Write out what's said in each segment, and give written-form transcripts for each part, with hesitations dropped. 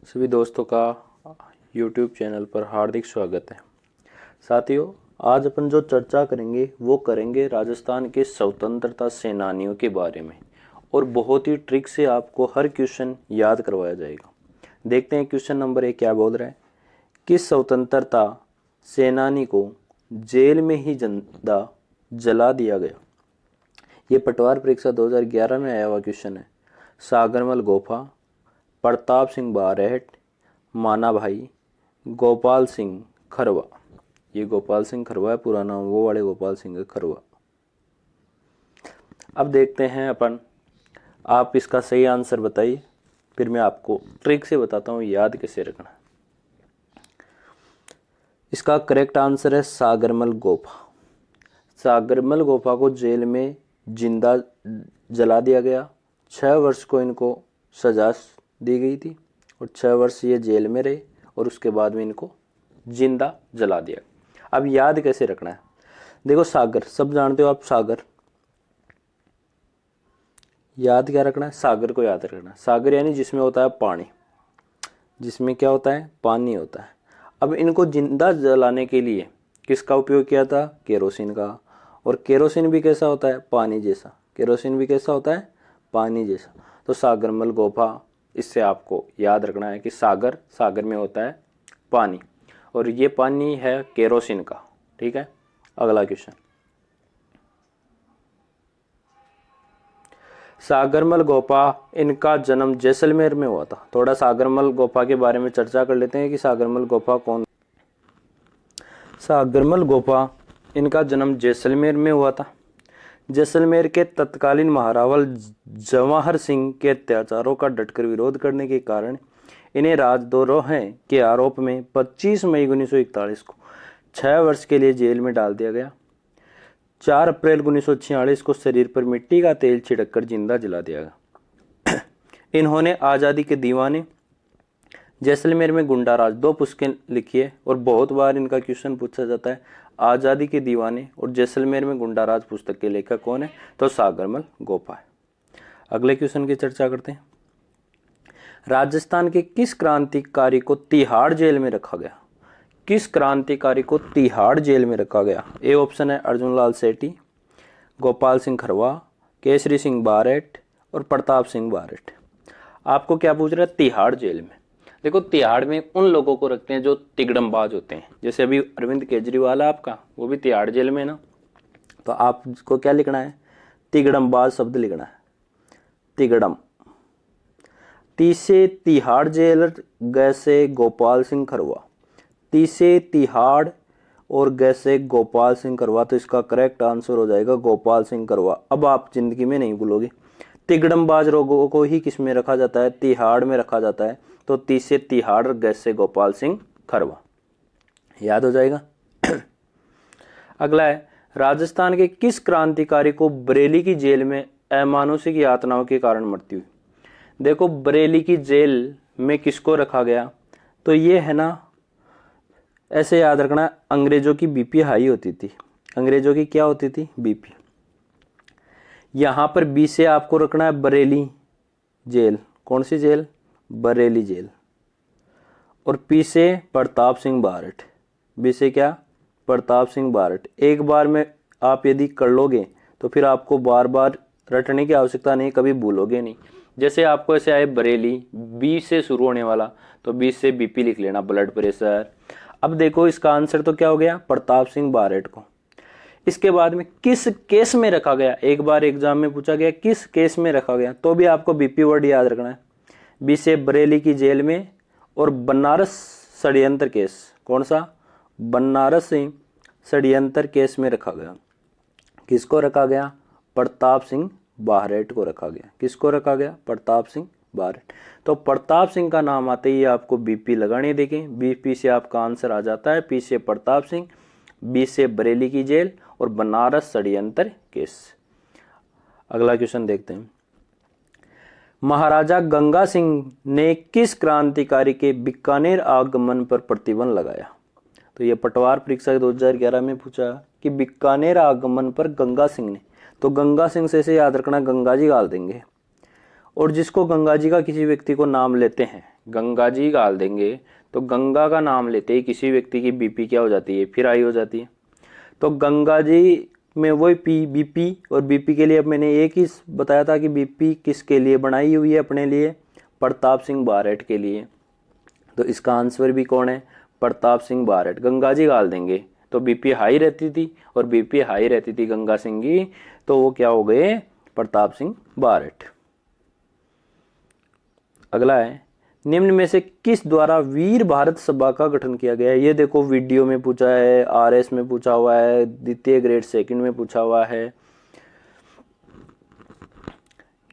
सभी दोस्तों का YouTube चैनल पर हार्दिक स्वागत है। साथियों, आज अपन जो चर्चा करेंगे वो करेंगे राजस्थान के स्वतंत्रता सेनानियों के बारे में, और बहुत ही ट्रिक से आपको हर क्वेश्चन याद करवाया जाएगा। देखते हैं क्वेश्चन नंबर 1 क्या बोल रहा है। किस स्वतंत्रता सेनानी को जेल में ही जिंदा जला दिया गया? ये पटवार परीक्षा 2011 में आया हुआ क्वेश्चन है। सागरमल गोफा, प्रताप सिंह बारहट, माना भाई, गोपाल सिंह खरवा। ये गोपाल सिंह खरवा है, पूरा नाम वो वाले गोपाल सिंह खरवा। अब देखते हैं अपन, आप इसका सही आंसर बताइए, फिर मैं आपको ट्रिक से बताता हूँ याद कैसे रखना है। इसका करेक्ट आंसर है सागरमल गोफा। सागरमल गोफा को जेल में जिंदा जला दिया गया। 6 वर्ष को इनको सजा दी गई थी और 6 वर्ष ये जेल में रहे और उसके बाद में इनको जिंदा जला दिया। अब याद कैसे रखना है? देखो, सागर सब जानते हो आप। सागर याद क्या रखना है? सागर को याद रखना है। सागर यानी जिसमें होता है पानी, जिसमें क्या होता है? पानी होता है। अब इनको जिंदा जलाने के लिए किसका उपयोग किया था? केरोसिन का। और केरोसिन भी कैसा होता है? पानी जैसा। केरोसिन भी कैसा होता है? पानी जैसा। तो सागरमल गोफा, इससे आपको याद रखना है कि सागर, सागर में होता है पानी, और ये पानी है केरोसिन का। ठीक है, अगला क्वेश्चन। सागरमल गोफा, इनका जन्म जैसलमेर में हुआ था। थोड़ा सागरमल गोफा के बारे में चर्चा कर लेते हैं कि सागरमल गोफा कौन। सागरमल गोफा, इनका जन्म जैसलमेर में हुआ था। जैसलमेर के तत्कालीन महारावल जवाहर सिंह के अत्याचारों का डटकर विरोध करने के कारण इन्हें राजद्रोह के आरोप में 25 मई 1941 को 6 वर्ष के लिए जेल में डाल दिया गया। 4 अप्रैल 1946 को शरीर पर मिट्टी का तेल छिड़ककर जिंदा जला दिया गया। इन्होंने आज़ादी के दीवाने, जैसलमेर में गुंडा राज, 2 पुस्तकें लिखी है और बहुत बार इनका क्वेश्चन पूछा जाता है। आज़ादी के दीवाने और जैसलमेर में गुंडा राज पुस्तक के लेखक कौन है? तो सागरमल गोफा है। अगले क्वेश्चन की चर्चा करते हैं। राजस्थान के किस क्रांतिकारी को तिहाड़ जेल में रखा गया? किस क्रांतिकारी को तिहाड़ जेल में रखा गया? ए ऑप्शन है अर्जुन लाल सेठी, गोपाल सिंह खरवा, केसरी सिंह बारहट और प्रताप सिंह बारहट। आपको क्या पूछ रहा है? तिहाड़ जेल में। देखो, तिहाड़ में उन लोगों को रखते हैं जो तिगड़मबाज होते हैं। जैसे अभी अरविंद केजरीवाल है आपका, वो भी तिहाड़ जेल में ना। तो आपको क्या लिखना है? तिगड़मबाज शब्द लिखना है। तिगड़म। तीसे तिहाड़ जेल गैसे गोपाल सिंह खरवा। तीसे तिहाड़ और गैसे गोपाल सिंह खरवा। तो इसका करेक्ट आंसर हो जाएगा गोपाल सिंह खरवा। अब आप जिंदगी में नहीं भूलोगे। तिगड़मबाज लोगों को ही किस में रखा जाता है? तिहाड़ में रखा जाता है। तो तीसरे तिहाड़ गैसे गोपाल सिंह खरवा, याद हो जाएगा। अगला है, राजस्थान के किस क्रांतिकारी को बरेली की जेल में अमानुषिक यातनाओं के कारण मृत्यु हुई? देखो, बरेली की जेल में किसको रखा गया? तो ये है ना, ऐसे याद रखना, अंग्रेजों की बीपी हाई होती थी। अंग्रेजों की क्या होती थी? बीपी। यहां पर बी से आपको रखना है बरेली जेल। कौन सी जेल? बरेली जेल। और पी से प्रताप सिंह बारहट। बी से क्या? प्रताप सिंह बारहट। एक बार में आप यदि कर लोगे तो फिर आपको बार बार रटने की आवश्यकता नहीं, कभी भूलोगे नहीं। जैसे आपको ऐसे आए बरेली, बी से शुरू होने वाला, तो बी से बीपी लिख लेना, ब्लड प्रेशर। अब देखो, इसका आंसर तो क्या हो गया? प्रताप सिंह बारहट को। इसके बाद में किस केस में रखा गया? एक बार एग्जाम में पूछा गया किस केस में रखा गया, तो भी आपको बीपी वर्ड याद रखना है। बी से बरेली की जेल में। और बनारस षड्यंत्र केस, कौन सा? बनारस षड्यंत्र केस में रखा गया। किसको रखा गया? प्रताप सिंह बारहट को रखा गया। किसको रखा गया? प्रताप सिंह बारहट। तो प्रताप सिंह का नाम आते ही आपको बीपी लगानी देखें। बीपी से आपका आंसर आ जाता है। पी से प्रताप सिंह, बी से बरेली की जेल और बनारस षड्यंत्र केस। अगला क्वेश्चन देखते हैं। महाराजा गंगा सिंह ने किस क्रांतिकारी के बीकानेर आगमन पर प्रतिबंध लगाया? तो ये पटवार परीक्षा 2011 में पूछा कि बीकानेर आगमन पर गंगा सिंह ने। तो गंगा सिंह से याद रखना, गंगा जी गाल देंगे। और जिसको गंगा जी का किसी व्यक्ति को नाम लेते हैं, गंगा जी गाल देंगे तो गंगा का नाम लेते ही किसी व्यक्ति की बीपी क्या हो जाती है, फिर हाई हो जाती है। तो गंगा जी में वही पी बीपी, और बीपी के लिए अब मैंने एक ही बताया था कि बीपी किसके लिए बनाई हुई है, अपने लिए, प्रताप सिंह बारेट के लिए। तो इसका आंसर भी कौन है, प्रताप सिंह बारेट। गंगा जी गाल देंगे तो बीपी हाई रहती थी, और बीपी हाई रहती थी गंगा सिंह की, तो वो क्या हो गए, प्रताप सिंह बारेट। अगला है, निम्न में से किस द्वारा वीर भारत सभा का गठन किया गया है। ये देखो वीडियो में पूछा है, आरएस में पूछा हुआ है, द्वितीय ग्रेड सेकंड में पूछा हुआ है।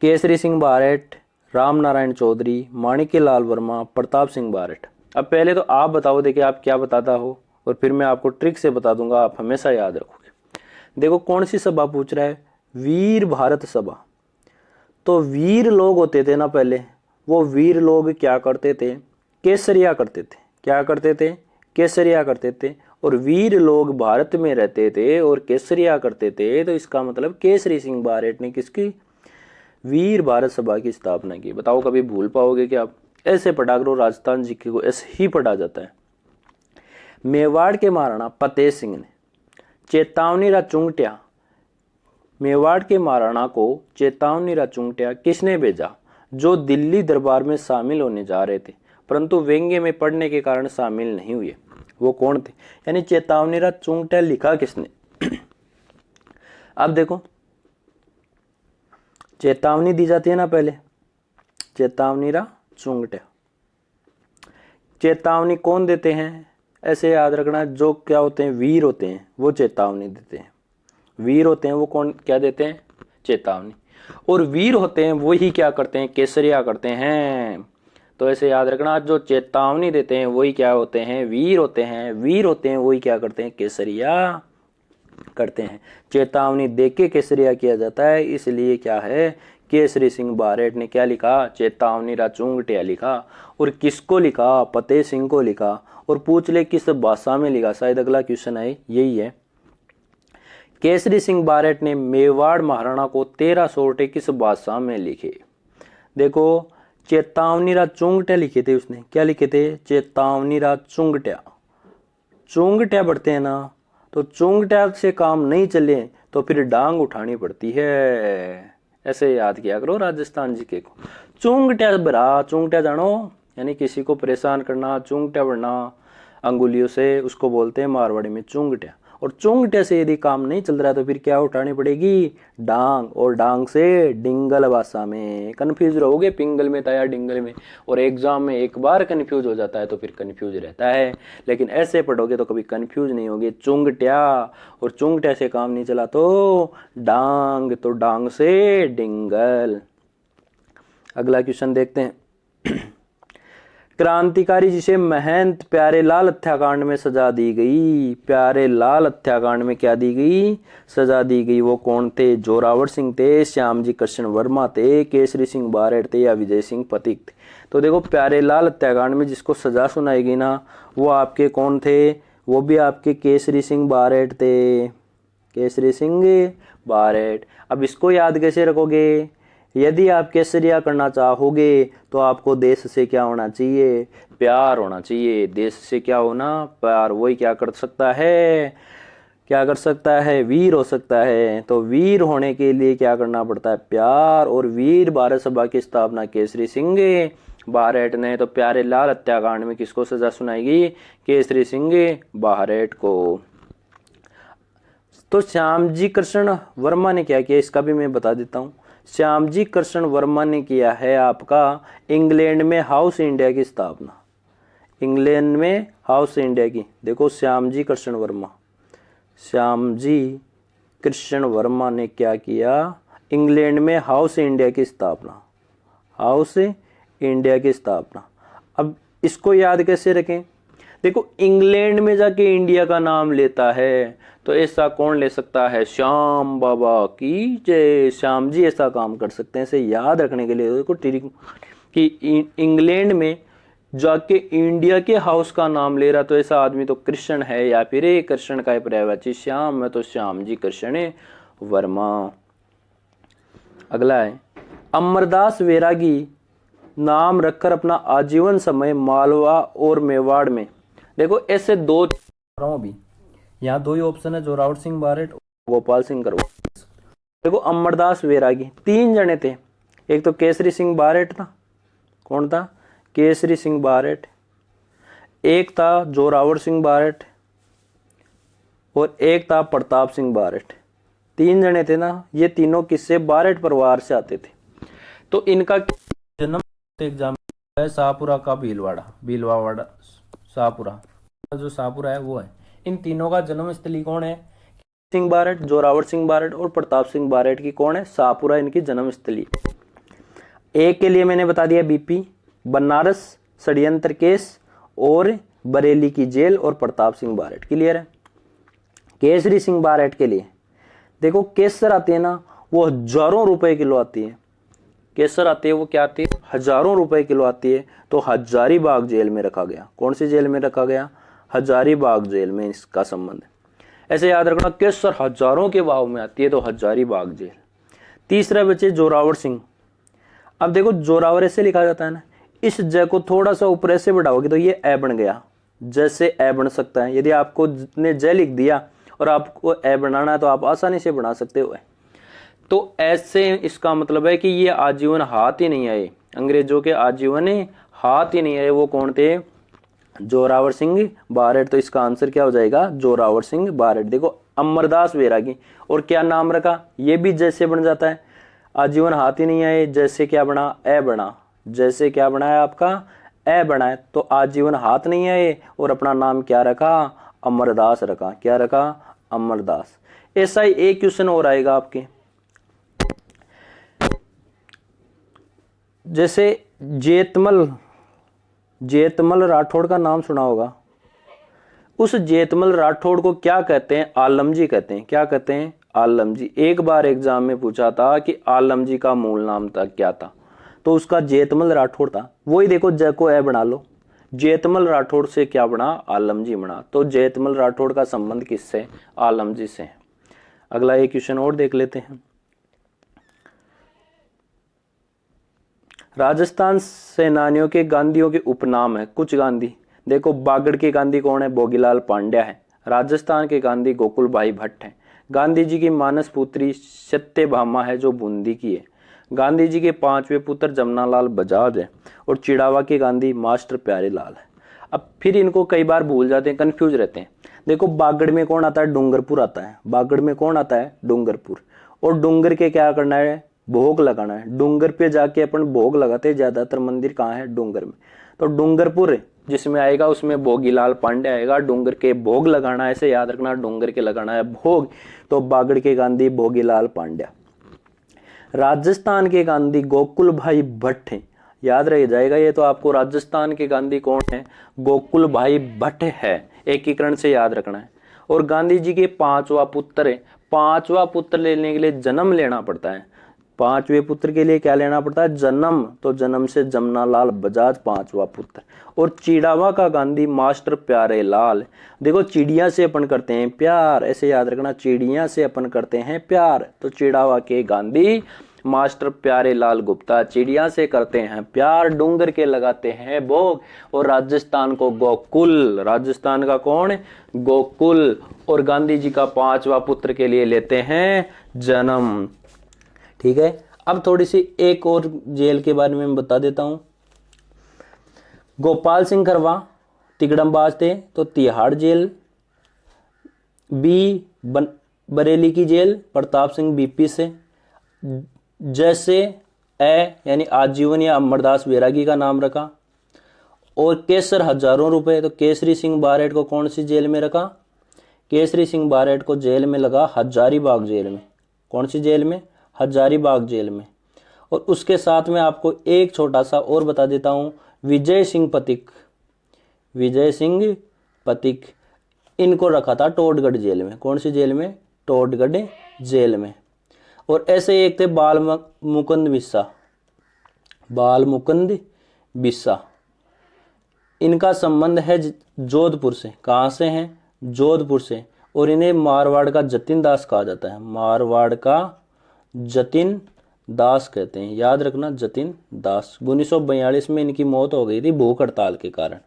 केसरी सिंह बारेट, राम नारायण चौधरी, माणिक्यलाल वर्मा, प्रताप सिंह बारेट। अब पहले तो आप बताओ, देखिए आप क्या बताता हो, और फिर मैं आपको ट्रिक से बता दूंगा, आप हमेशा याद रखोगे। देखो कौन सी सभा पूछ रहा है, वीर भारत सभा। तो वीर लोग होते थे ना पहले, वो वीर लोग क्या करते थे, केसरिया करते थे। क्या करते थे, केसरिया करते थे। और वीर लोग भारत में रहते थे और केसरिया करते थे, तो इसका मतलब केसरी सिंह बारेट ने किसकी, वीर भारत सभा की स्थापना की। बताओ कभी भूल पाओगे कि आप ऐसे पढ़ा करो, राजस्थान जीके को ऐसे ही पढ़ा जाता है। मेवाड़ के महाराणा फतेह सिंह ने चेतावनी रा चुंगटिया, मेवाड़ के महाराणा को चेतावनी रा चुंगटिया किसने भेजा, जो दिल्ली दरबार में शामिल होने जा रहे थे परंतु व्यंग्य में पढ़ने के कारण शामिल नहीं हुए, वो कौन थे। यानी चेतावनी रा चुंगटिया लिखा किसने। अब देखो चेतावनी दी जाती है ना पहले, चेतावनी रा चुंगटिया। चेतावनी कौन देते हैं, ऐसे याद रखना, जो क्या होते हैं, वीर होते हैं, वो चेतावनी देते हैं। वीर होते हैं वो कौन क्या देते हैं, चेतावनी। और वीर होते हैं वो ही क्या करते हैं, केसरिया करते हैं। तो ऐसे याद रखना, जो चेतावनी देते हैं वही क्या होते हैं, वीर होते हैं। वीर होते हैं वही क्या करते हैं, केसरिया करते हैं। चेतावनी देके केसरिया किया जाता है, इसलिए क्या है, केसरी सिंह बारेट ने क्या लिखा, चेतावनी रा चुंगटिया लिखा। और किसको लिखा, फतेह सिंह को लिखा। और पूछ ले किस भाषा में लिखा, शायद अगला क्वेश्चन है यही है। केसरी सिंह बारेट ने मेवाड़ महाराणा को 13 सोरठे किस भाषा में लिखे। देखो चेतावनी रा चुंगटिया लिखे थे उसने, क्या लिखे थे, चेतावनी रा चुंगटिया। चुंगटिया बढ़ते हैं ना, तो चुंगटिया से काम नहीं चले तो फिर डांग उठानी पड़ती है। ऐसे याद किया करो राजस्थान जीके को। चुंगटिया भरा, चुंगटिया जानो, यानी किसी को परेशान करना, चुंगटिया बढ़ना अंगुलियों से, उसको बोलते हैं मारवाड़ी में चुंगटिया। और चुंगटिया से यदि काम नहीं चल रहा तो फिर क्या उठानी पड़ेगी, डांग। और डांग से डिंगल भाषा में। कंफ्यूज रहोगे पिंगल में था या डिंगल में, और एग्जाम में एक बार कंफ्यूज हो जाता है तो फिर कंफ्यूज रहता है, लेकिन ऐसे पढ़ोगे तो कभी कंफ्यूज नहीं होगे। चुंगटिया, और चुंगटिया से काम नहीं चला तो डांग, तो डांग से डिंगल। अगला क्वेश्चन देखते हैं। क्रांतिकारी जिसे महंत प्यारेलाल हत्याकांड में सजा दी गई, प्यारेलाल हत्याकांड में क्या दी गई, सजा दी गई, वो कौन थे, जोरावर सिंह थे, श्यामजी कृष्ण वर्मा थे, केसरी सिंह बारेट थे, या विजय सिंह पथिक थे। तो देखो प्यारेलाल हत्याकांड में जिसको सजा सुनाई गई ना, वो आपके कौन थे, वो भी आपके केसरी सिंह बारेट थे, केसरी सिंह बारेट। अब इसको याद कैसे रखोगे, यदि आप केसरिया करना चाहोगे तो आपको देश से क्या होना चाहिए, प्यार होना चाहिए। देश से क्या होना, प्यार। वही क्या कर सकता है, क्या कर सकता है, वीर हो सकता है। तो वीर होने के लिए क्या करना पड़ता है, प्यार। और वीर भारत सभा की स्थापना केसरी सिंह बारेट ने। तो प्यारेलाल हत्याकांड में किसको सजा सुनाएगी, केसरी सिंह बारेट को। तो श्यामजी कृष्ण वर्मा ने क्या किया, इसका भी मैं बता देता हूं। श्यामजी कृष्ण वर्मा ने किया है आपका इंग्लैंड में हाउस इंडिया की स्थापना, इंग्लैंड में हाउस इंडिया की। देखो श्यामजी कृष्ण वर्मा, श्यामजी कृष्ण वर्मा ने क्या किया, इंग्लैंड में हाउस इंडिया की स्थापना, हाउस इंडिया की स्थापना। अब इसको याद कैसे रखें, देखो इंग्लैंड में जाके इंडिया का नाम लेता है तो ऐसा कौन ले सकता है, श्याम बाबा की जय। श्याम जी ऐसा काम कर सकते हैं। इसे याद रखने के लिए देखो कि इंग्लैंड में जाके इंडिया के हाउस का नाम ले रहा, तो ऐसा आदमी तो कृष्ण है, या फिर कृष्ण का पर्यायवाची श्याम है, तो श्याम जी कृष्ण वर्मा। अगला है, अमरदास वैरागी नाम रखकर अपना आजीवन समय मालवा और मेवाड़ में, देखो ऐसे दो भी, यहाँ दो ही ऑप्शन है, जोरावर सिंह बारेट और गोपाल सिंह करवा। देखो अमरदास वैरागी 3 जने थे, एक तो केसरी सिंह बारेट था, कौन था, केसरी सिंह बारेट, एक था जोरावर सिंह बारेट और एक था प्रताप सिंह बारेट। 3 जने थे ना, ये तीनों किससे, बारेट परिवार से आते थे। तो इनका जन्म एग्जाम है शाहपुरा का भीलवाड़ा शाहपुरा, जो शाहपुरा है वो है। इन तीनों का जन्म स्थली कौन है, सिंह बारेट, जोरावर सिंह बारेट और प्रताप सिंह बारेट की कौन है, शाहपुरा इनकी जन्म स्थली। एक के लिए मैंने बता दिया बीपी, बनारस षड्यंत्र केस और बरेली की जेल और प्रताप सिंह बारेट, क्लियर है। केसरी सिंह बारेट के लिए देखो केसर आती है ना, वो हजारों रुपए किलो आती है, केसर आती है वो क्या आती है, हजारों रुपए किलो आती है। तो हजारीबाग जेल में रखा गया, कौन सी जेल में रखा गया, हजारीबाग जेल में इसका संबंध है। ऐसे याद रखना, केसर हजारों के भाव में आती है तो हजारीबाग जेल। तीसरा बचे जोरावर सिंह। अब देखो जोरावर ऐसे लिखा जाता है ना, इस ज को थोड़ा सा ऊपर ऐसे बढ़ाओगे तो ये ए बन गया, जैसे ए बन सकता है। यदि आपको जितने ज लिख दिया और आपको ए बनाना है तो आप आसानी से बना सकते हो। तो ऐसे इसका मतलब है कि ये आजीवन हाथ ही नहीं आए, अंग्रेजों के आजीवन हाथ ही नहीं आए। वो कौन थे, जोरावर सिंह बारेट। तो इसका आंसर क्या हो जाएगा, जोरावर सिंह बारेट। देखो अमरदास वैरागी, और क्या नाम रखा, ये भी जैसे बन जाता है, आजीवन हाथ ही नहीं आए, जैसे क्या बना, ए बना, जैसे क्या बना है आपका, ए बना है। तो आजीवन हाथ नहीं आए और अपना नाम क्या रखा, अमरदास रखा। क्या रखा, अमरदास। ऐसा ही एक क्वेश्चन और आएगा आपके, जैसे जेतमल राठौड़ का नाम सुना होगा। उस जेतमल राठौड़ को क्या कहते हैं, आलमजी कहते हैं। क्या कहते हैं, आलमजी। एक बार एग्जाम में पूछा था कि आलमजी का मूल नाम था क्या था, तो उसका जेतमल राठौड़ था। वही देखो ज को ए बना लो, जेतमल राठौड़ से क्या बना, आलमजी बना। तो जेतमल राठौड़ का संबंध किससे, आलमजी से। अगला एक क्वेश्चन और देख लेते हैं। राजस्थान सेनानियों के गांधियों के उपनाम है, कुछ गांधी। देखो बागड़ के गांधी कौन है, भोगीलाल पांड्या है। राजस्थान के गांधी गोकुल भाई भट्ट है। गांधी जी की मानस पुत्री सत्यभामा है जो बूंदी की है। गांधी जी के 5वें पुत्र जमनालाल बजाज है और चिड़ावा के गांधी मास्टर प्यारे लाल है। अब फिर इनको कई बार भूल जाते हैं, कंफ्यूज रहते हैं। देखो बागड़ में कौन आता है, डूंगरपुर आता है। बागड़ में कौन आता है, डूंगरपुर। और डूंगर के क्या करना है, भोग लगाना है। डूंगर पे जाके अपन भोग लगाते हैं, ज्यादातर मंदिर कहाँ है, डूंगर में। तो डूंगरपुर जिसमें आएगा उसमें भोगीलाल पांडे आएगा। डूंगर के भोग लगाना, ऐसे याद रखना, डूंगर के लगाना है भोग। तो बागड़ के गांधी भोगीलाल पांड्या। राजस्थान के गांधी गोकुल भाई भट्ट है, याद रह जाएगा ये तो आपको। राजस्थान के गांधी कौन है, गोकुल भाई भट्ट है, एकीकरण से याद रखना है। और गांधी जी के 5वां पुत्र है। 5वां पुत्र लेने के लिए जन्म लेना पड़ता है। 5वें पुत्र के लिए क्या लेना पड़ता है, जन्म। तो जन्म से जमनालाल बजाज 5वां पुत्र। और चिड़ावा का गांधी मास्टर प्यारे लाल। देखो चिड़िया से अपन करते हैं प्यार, ऐसे याद रखना, चिड़िया से अपन करते हैं प्यार। तो चिड़ावा के गांधी मास्टर प्यारे लाल गुप्ता, चिड़िया से करते हैं प्यार, डूंगर के लगाते हैं भोग। और राजस्थान को गोकुल, राजस्थान का कौन, गोकुल। और गांधी जी का 5वां पुत्र के लिए लेते हैं जन्म। ठीक है। अब थोड़ी सी एक और जेल के बारे में बता देता हूं। गोपाल सिंह खरवा तिगड़मबाज थे तो तिहाड़ जेल, बी बरेली की जेल, प्रताप सिंह बीपी से। जैसे ए यानी आजीवन या अमरदास वैरागी का नाम रखा। और केसर हजारों रुपए, तो केसरी सिंह बारेट को कौन सी जेल में रखा, केसरी सिंह बारेट को जेल में लगा हजारीबाग जेल में। कौन सी जेल में, हजारीबाग जेल में। और उसके साथ में आपको एक छोटा सा और बता देता हूं, विजय सिंह पथिक, विजय सिंह पथिक, इनको रखा था टोडगढ़ जेल में। कौन सी जेल में, टोडगढ़ जेल में। और ऐसे एक थे बाल मुकुंद बिस्सा, बाल मुकुंद बिस्सा, इनका संबंध है जोधपुर से। कहां से हैं, जोधपुर से। और इन्हें मारवाड़ का जतिन दास कहा जाता है, मारवाड़ का जतिन दास कहते हैं। याद रखना, जतिन दास। 1942 में इनकी मौत हो गई थी भूख हड़ताल के कारण।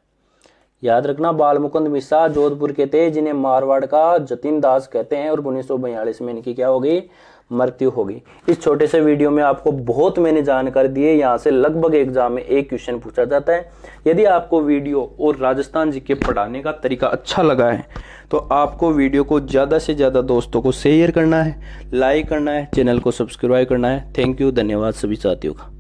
याद रखना, बाल मुकुंद मिश्रा जोधपुर के थे जिन्हें मारवाड़ का जतिन दास कहते हैं, और 1942 में इनकी क्या हो गई, मृत्यु हो गई। इस छोटे से वीडियो में आपको बहुत मैंने जानकारी दी है। यहाँ से लगभग एग्जाम में एक क्वेश्चन पूछा जाता है। यदि आपको वीडियो और राजस्थान जी के पढ़ाने का तरीका अच्छा लगा है तो आपको वीडियो को ज़्यादा से ज़्यादा दोस्तों को शेयर करना है, लाइक करना है, चैनल को सब्सक्राइब करना है। थैंक यू, धन्यवाद सभी साथियों का।